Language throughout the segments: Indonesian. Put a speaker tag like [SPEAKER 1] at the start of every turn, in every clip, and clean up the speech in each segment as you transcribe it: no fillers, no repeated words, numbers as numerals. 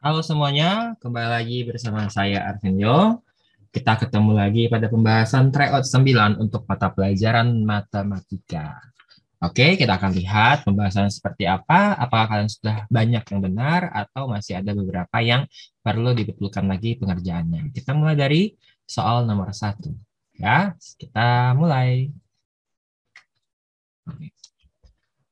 [SPEAKER 1] Halo semuanya, kembali lagi bersama saya Arvinyo. Kita ketemu lagi pada pembahasan tryout 9 untuk mata pelajaran matematika. Oke, kita akan lihat pembahasan seperti apa. Apakah kalian sudah banyak yang benar atau masih ada beberapa yang perlu dibetulkan lagi pengerjaannya. Kita mulai dari soal nomor 1. Ya, kita mulai. Oke.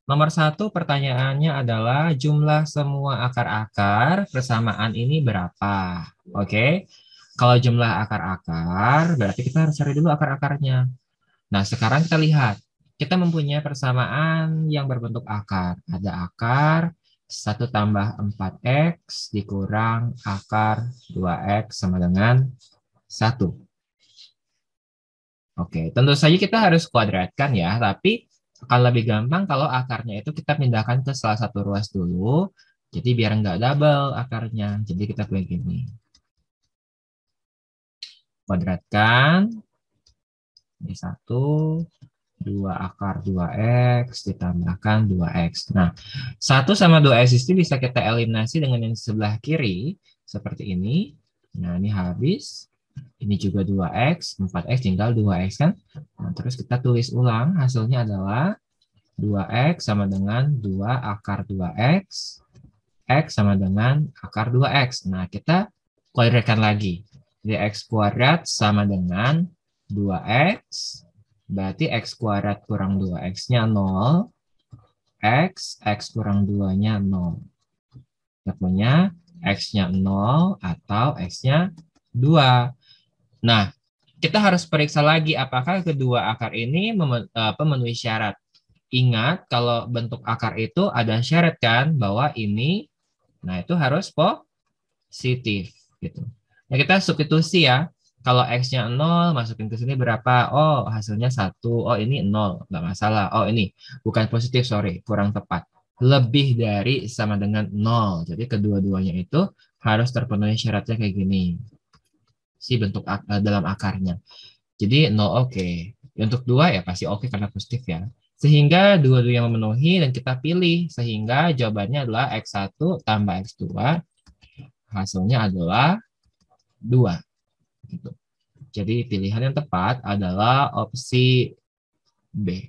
[SPEAKER 1] Nomor 1 pertanyaannya adalah jumlah semua akar-akar persamaan ini berapa? Oke, kalau jumlah akar-akar berarti kita harus cari dulu akar-akarnya. Nah, sekarang kita lihat. Kita mempunyai persamaan yang berbentuk akar. Ada akar 1 tambah 4x dikurang akar 2x sama dengan 1. Oke, tentu saja kita harus kuadratkan ya, tapi akan lebih gampang kalau akarnya itu kita pindahkan ke salah satu ruas dulu, jadi biar nggak double akarnya. Jadi kita punya gini. Kuadratkan, ini 1, 2 akar 2x ditambahkan 2x. Nah, 1 sama 2x itu bisa kita eliminasi dengan yang sebelah kiri, seperti ini. Nah, ini habis. Ini juga 2x, 4x tinggal 2x kan. Nah, terus kita tulis ulang, hasilnya adalah 2x sama dengan 2 akar 2x, x sama dengan akar 2x. Nah, kita kuadratkan lagi. Jadi x kuadrat sama dengan 2x, berarti x kuadrat kurang 2x-nya 0, x kurang 2-nya 0. Kita punya x-nya 0 atau x-nya 2. Nah, kita harus periksa lagi apakah kedua akar ini memenuhi syarat. Ingat, kalau bentuk akar itu ada syarat kan bahwa ini, nah itu harus positif gitu. Nah, kita substitusi ya. Kalau x-nya 0, masukin ke sini berapa? Oh, hasilnya 1. Oh, ini 0. Nggak masalah. Oh, ini bukan positif, sorry. Kurang tepat. Lebih dari sama dengan 0. Jadi kedua-duanya itu harus terpenuhi syaratnya kayak gini. Si bentuk dalam akarnya. Jadi 0 oke. Untuk 2 ya pasti oke karena positif ya. Sehingga dua-duanya memenuhi dan kita pilih. Sehingga jawabannya adalah X1 tambah X2. Hasilnya adalah 2. Gitu. Jadi pilihan yang tepat adalah opsi B.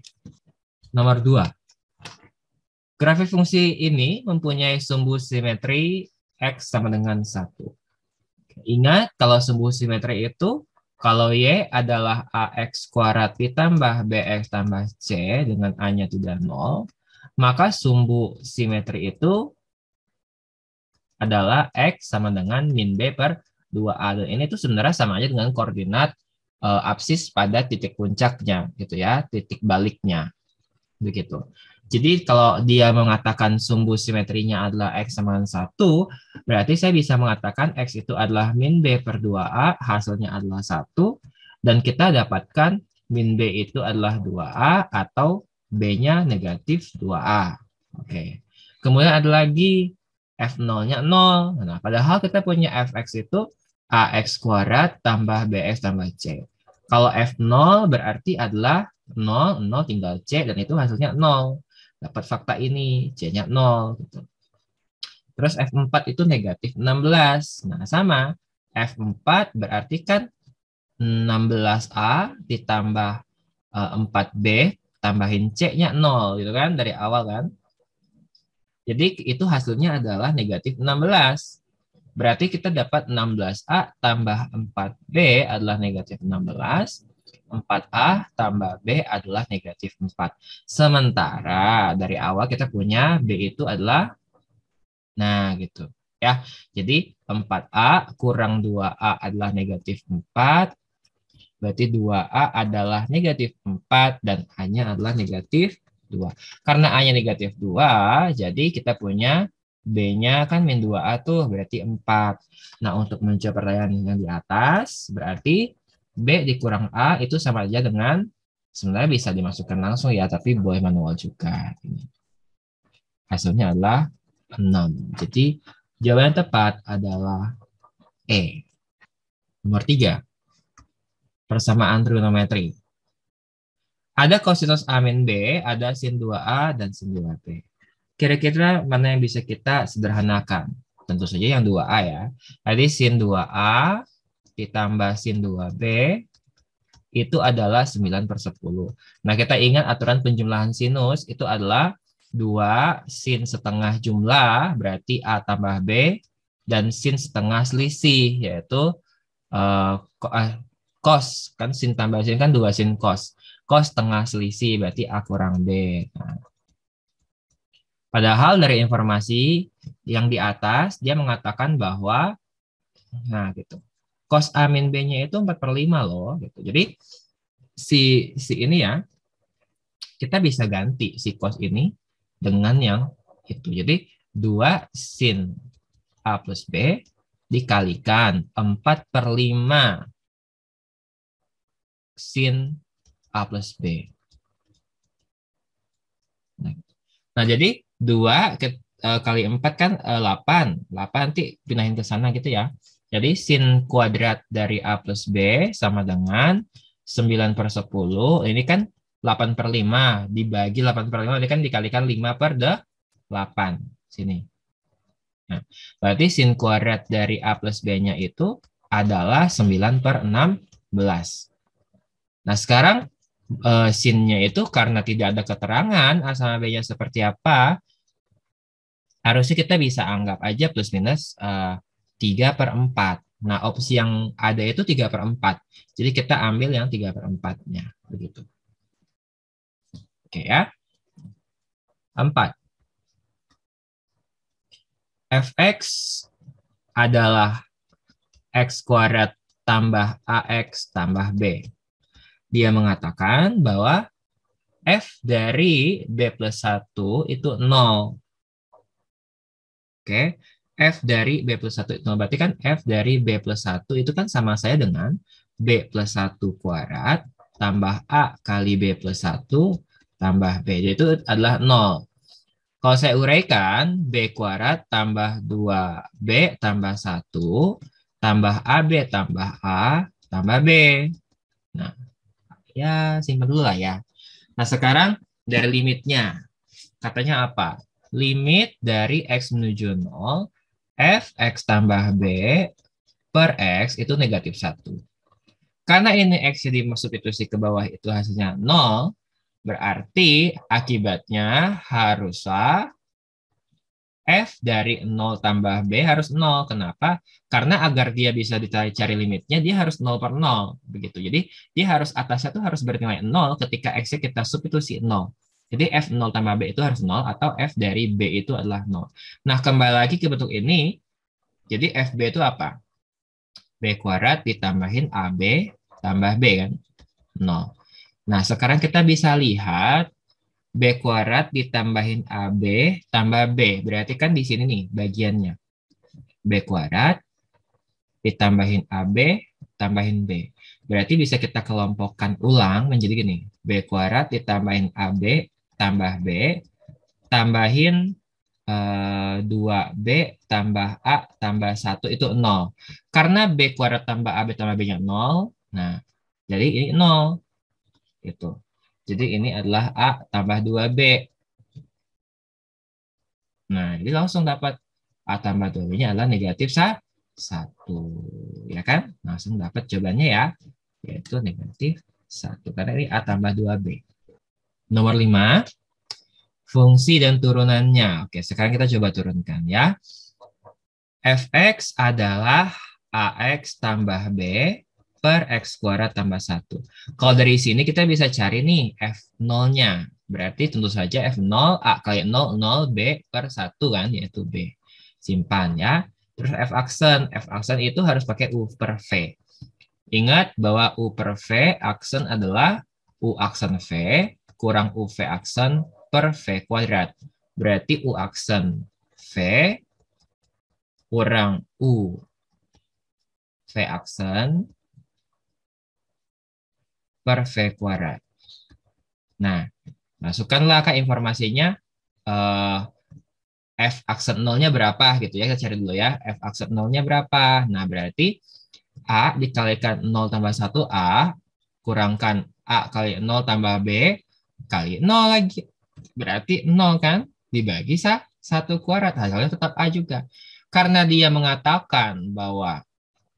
[SPEAKER 1] Nomor 2. Grafik fungsi ini mempunyai sumbu simetri X sama dengan 1. Ingat, kalau sumbu simetri itu, kalau Y adalah AX kuadrat ditambah BX tambah C dengan A-nya tidak 0, maka sumbu simetri itu adalah X sama dengan min B per 2A. Dan ini tuh sebenarnya sama aja dengan koordinat absis pada titik puncaknya, gitu ya, titik baliknya. Begitu. Jadi kalau dia mengatakan sumbu simetrinya adalah X sama dengan 1, berarti saya bisa mengatakan X itu adalah min B per 2A, hasilnya adalah 1, dan kita dapatkan min B itu adalah 2A atau B-nya negatif 2A. Oke. Kemudian ada lagi F0-nya 0. Nah, padahal kita punya Fx itu AX kuadrat tambah BX tambah C. Kalau F0 berarti adalah 0, 0 tinggal C, dan itu hasilnya 0. Dapat fakta ini, C-nya 0. Gitu. Terus F4 itu negatif 16. Nah, sama. F4 berarti kan 16A ditambah 4B, tambahin C-nya 0, gitu kan, dari awal kan. Jadi itu hasilnya adalah negatif 16. Berarti kita dapat 16A tambah 4B adalah negatif 16. 4A tambah B adalah negatif 4. Sementara dari awal kita punya B itu adalah, nah gitu. Ya, jadi 4A kurang 2A adalah negatif 4. Berarti 2A adalah negatif 4 dan A-nya adalah negatif 2. Karena A-nya negatif 2, jadi kita punya B-nya kan min 2A tuh, berarti 4. Nah, untuk menjawab pertanyaan yang di atas, berarti B dikurang A itu sama aja dengan, sebenarnya bisa dimasukkan langsung ya, tapi boleh manual juga. Hasilnya adalah 6. Jadi, jawaban yang tepat adalah E. Nomor 3. Persamaan trigonometri. Ada kosinus A min B, ada sin 2A, dan sin 2B. Kira-kira mana yang bisa kita sederhanakan? tentu saja yang 2A ya. Tadi sin 2A ditambah sin 2B itu adalah 9/10. Nah, kita ingat aturan penjumlahan sinus itu adalah 2 sin setengah jumlah, berarti A tambah B, dan sin setengah selisih, yaitu cos. Kan sin tambah sin kan 2 sin cos. Cos setengah selisih, berarti A kurang B. Nah, padahal dari informasi yang di atas, dia mengatakan bahwa, nah gitu, cos A min B-nya itu 4/5 loh. Gitu. Jadi, si ini ya, kita bisa ganti si cos ini dengan yang itu. Jadi 2 sin A plus B dikalikan 4/5 sin A plus B. Nah jadi 2 kali 4 kan 8. 8 nanti pindahin ke sana gitu ya. Jadi sin kuadrat dari A plus B sama dengan 9/10. Ini kan 8/5 dibagi 8/5 ini kan dikalikan 5/8 sini. Nah, berarti sin kuadrat dari A plus B-nya itu adalah 9/16. Nah, sekarang sin-nya itu karena tidak ada keterangan A sama B-nya seperti apa, harusnya kita bisa anggap aja plus minus 3/4. Nah, opsi yang ada itu 3/4. Jadi kita ambil yang 3/4-nya. Begitu. Oke ya. 4. Fx adalah X kuadrat tambah AX tambah B. Dia mengatakan bahwa F dari B plus 1 itu 0. Oke. F dari B plus 1 itu 0. Berarti kan F dari B plus 1 itu kan sama saya dengan B plus 1 kuadrat tambah A kali B plus 1 tambah B. Jadi itu adalah 0. Kalau saya uraikan, B kuadrat tambah 2B tambah 1 tambah AB tambah A tambah B. Nah, ya simpan dulu lah ya. Nah, sekarang dari limitnya. Katanya apa? Limit dari X menuju 0, Fx tambah B per X itu negatif 1. Karena ini X yang dimultiplikan ke bawah itu hasilnya 0, berarti akibatnya haruslah F dari 0 tambah B harus 0. Kenapa? Karena agar dia bisa dicari limitnya, dia harus 0/0. Begitu. Jadi, dia harus atasnya tuh harus bernilai 0 ketika X-nya kita substitusi 0. Jadi, F 0 tambah B itu harus 0 atau F dari B itu adalah 0. Nah, kembali lagi ke bentuk ini. Jadi, FB itu apa? B kuadrat ditambahin AB tambah B kan? 0. Nah, sekarang kita bisa lihat B kuadrat ditambahin AB tambah B. Berarti kan di sini nih bagiannya. B kuadrat ditambahin AB tambahin B. Berarti bisa kita kelompokkan ulang menjadi gini. B kuadrat ditambahin AB tambah B tambahin 2B tambah A tambah 1 itu 0. Karena B kuadrat tambah AB tambah B-nya 0. Nah, jadi ini 0. Itu. Jadi ini adalah A tambah 2B. Nah, jadi langsung dapat A tambah 2B-nya adalah negatif 1. Ya kan? Langsung dapat jawabannya ya. Yaitu negatif 1. Karena ini A tambah 2B. Nomor 5. Fungsi dan turunannya. Oke, sekarang kita coba turunkan ya. Fx adalah AX tambah B per X kuadrat tambah 1. Kalau dari sini kita bisa cari nih F0-nya. Berarti tentu saja F0, A kali 0, 0, B per 1 kan, yaitu B. Simpan ya. Terus F aksen. F aksen itu harus pakai U per V. Ingat bahwa U per V aksen adalah U aksen V kurang UV aksen per V kuadrat. Berarti U aksen V kurang U V aksen per V kuadrat. Nah, masukkanlah ke informasinya F aksen 0-nya berapa gitu ya. Kita cari dulu ya. F aksen 0-nya berapa. Nah, berarti A dikalikan 0 tambah 1 A kurangkan A kali 0 tambah B kali 0 lagi. Berarti 0 kan dibagi 1 kuadrat. Hasilnya tetap A juga. Karena dia mengatakan bahwa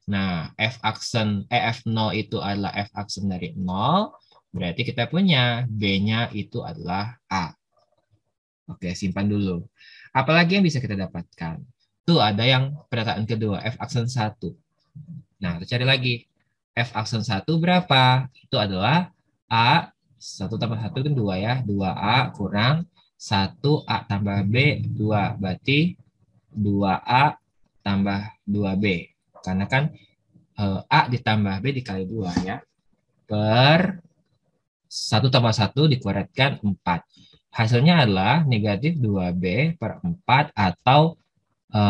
[SPEAKER 1] nah F0 itu adalah F aksen dari 0, berarti kita punya B-nya itu adalah A. Oke, simpan dulu. Apalagi yang bisa kita dapatkan? Tuh ada yang pernyataan kedua, F aksen 1. Nah, kita cari lagi. F aksen 1 berapa? Itu adalah A, 1 tambah 1 kan 2 ya. 2A kurang 1A tambah B, 2. Berarti 2A tambah 2B. Karena kan A ditambah B dikali 2 ya. Per 1 tambah 1 dikuadratkan 4. Hasilnya adalah negatif 2B per 4 atau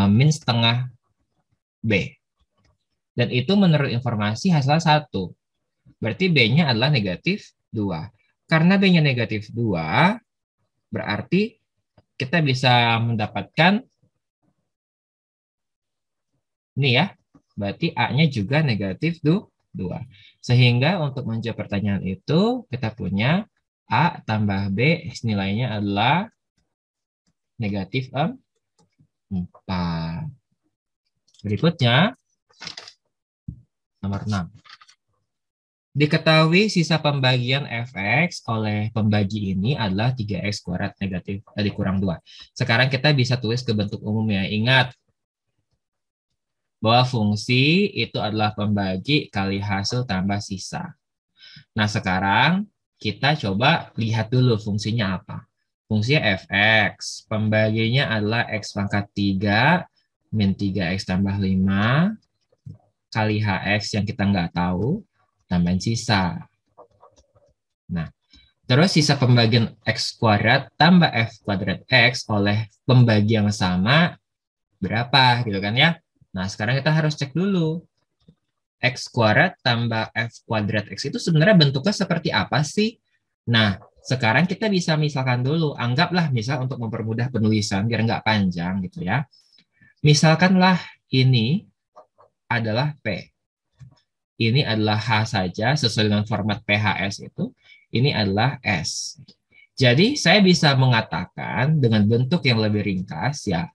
[SPEAKER 1] min setengah B. Dan itu menurut informasi hasilnya 1. Berarti B-nya adalah negatif 2. Karena B-nya negatif 2, berarti kita bisa mendapatkan ini ya. Berarti A-nya juga negatif 2. Sehingga untuk menjawab pertanyaan itu, kita punya A tambah B nilainya adalah negatif 4. Berikutnya, nomor 6. Diketahui sisa pembagian fx oleh pembagi ini adalah 3x kuadrat negatif dikurang 2. Sekarang kita bisa tulis ke bentuk umum ya. Ingat bahwa fungsi itu adalah pembagi kali hasil tambah sisa. Nah, sekarang kita coba lihat dulu fungsinya apa. Fungsinya fx, pembaginya adalah x pangkat 3 min 3x tambah 5 kali hx yang kita nggak tahu, tambahin sisa. Nah, terus sisa pembagian x kuadrat tambah f kuadrat x oleh pembagi yang sama berapa gitu kan ya. Nah, sekarang kita harus cek dulu. X kuadrat tambah f kuadrat x itu sebenarnya bentuknya seperti apa sih? Nah, sekarang kita bisa misalkan dulu. Anggaplah misal untuk mempermudah penulisan biar nggak panjang gitu ya. Misalkanlah ini adalah P. Ini adalah H saja sesuai dengan format PHS itu. Ini adalah S. Jadi saya bisa mengatakan dengan bentuk yang lebih ringkas ya,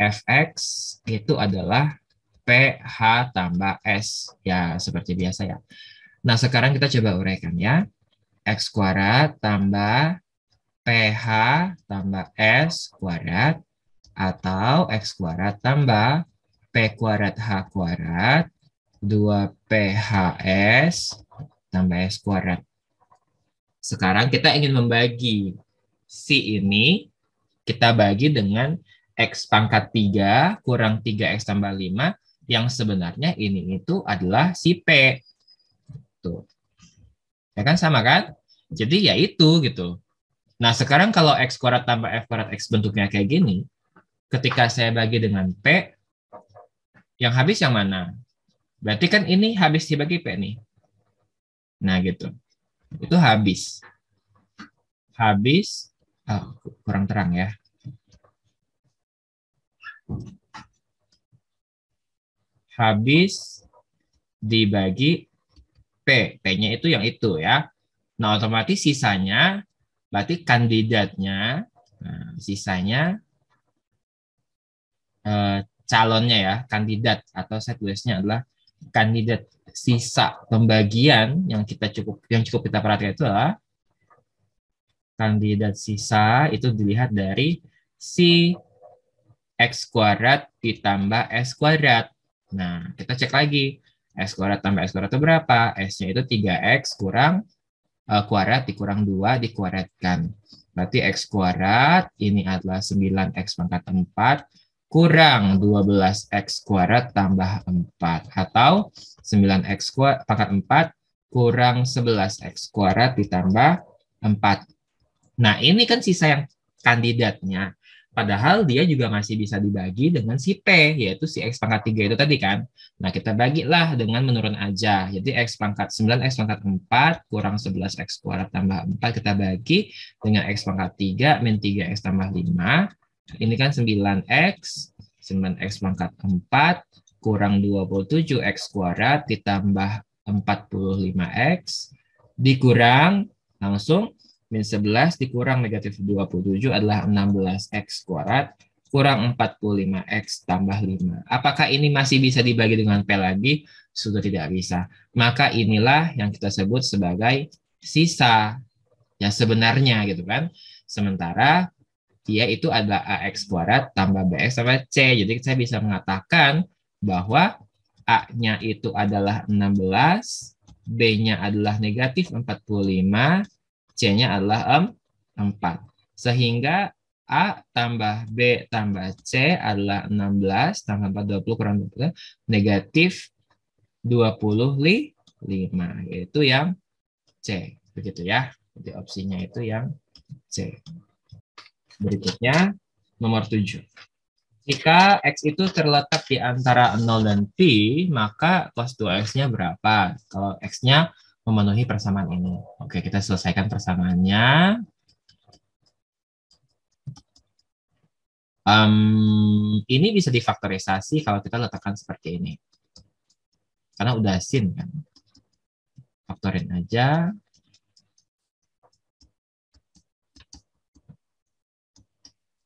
[SPEAKER 1] Fx itu adalah PH tambah S. Ya, seperti biasa ya. Nah, sekarang kita coba uraikan ya. X kuadrat tambah PH tambah S kuadrat atau X kuadrat tambah P kuadrat H kuadrat 2PHS tambah S kuadrat. Sekarang kita ingin membagi si ini, kita bagi dengan X pangkat 3 kurang 3X tambah 5, yang sebenarnya ini itu adalah si P. Tuh. Ya kan sama kan? Jadi ya itu gitu. Nah sekarang kalau X kuadrat tambah F kuadrat X bentuknya kayak gini, ketika saya bagi dengan P, yang habis yang mana? Berarti kan ini habis dibagi P nih. Nah gitu. Itu habis. Habis, kurang terang ya. Habis dibagi P. P-nya itu yang itu ya. Nah, otomatis sisanya, berarti kandidatnya, nah, sisanya calonnya ya, kandidat atau saya tulisnya adalah kandidat sisa pembagian yang cukup kita perhatikan itu adalah kandidat sisa itu dilihat dari si X kuadrat ditambah S kuadrat. Nah, kita cek lagi. X kuadrat tambah S kuadrat itu berapa? S-nya itu 3X kurang kuadrat dikurang 2 dikuadratkan. Berarti X kuadrat ini adalah 9X pangkat 4 kurang 12X kuadrat tambah 4. Atau 9X pangkat 4 kurang 11X kuadrat ditambah 4. Nah, ini kan sisa yang kandidatnya. Padahal dia juga masih bisa dibagi dengan si P, yaitu si X pangkat 3 itu tadi kan. Nah, kita bagilah dengan menurun aja. Jadi X pangkat 9X pangkat 4 kurang 11X kuadrat tambah 4 kita bagi dengan X pangkat 3 min 3X tambah 5. Ini kan 9X, 9X pangkat 4 kurang 27X kuadrat ditambah 45X dikurang langsung min 11 dikurang negatif 27 adalah 16X kuadrat kurang 45X tambah 5. Apakah ini masih bisa dibagi dengan P lagi? Sudah tidak bisa. Maka inilah yang kita sebut sebagai sisa. Yang sebenarnya gitu kan. Sementara dia itu adalah AX kuadrat tambah BX tambah C. Jadi saya bisa mengatakan bahwa A-nya itu adalah 16, B-nya adalah negatif 45, C-nya adalah 4. Sehingga A tambah B tambah C adalah 16 tambah 4, 20 kurang 20, negatif 25, yaitu yang C. Begitu ya. Jadi opsinya itu yang C. Berikutnya, nomor 7. Jika X itu terletak di antara 0 dan P, maka cos 2X-nya berapa? Kalau X-nya memenuhi persamaan ini. Oke, kita selesaikan persamaannya. Ini bisa difaktorisasi kalau kita letakkan seperti ini. Karena udah sin kan. Faktorin aja.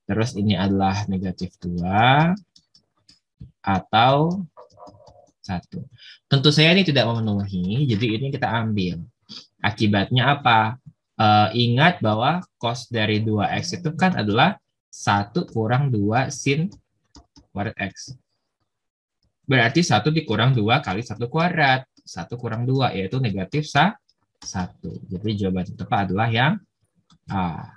[SPEAKER 1] Terus ini adalah negatif 2 atau 1. Tentu saja ini tidak memenuhi, jadi ini kita ambil. Akibatnya apa? Ingat bahwa cos dari 2X itu kan adalah 1 kurang 2 sin kuadrat X. Berarti 1 dikurang 2 kali 1 kuadrat. 1 kurang 2, yaitu negatif 1. Jadi jawaban yang tepat adalah yang A.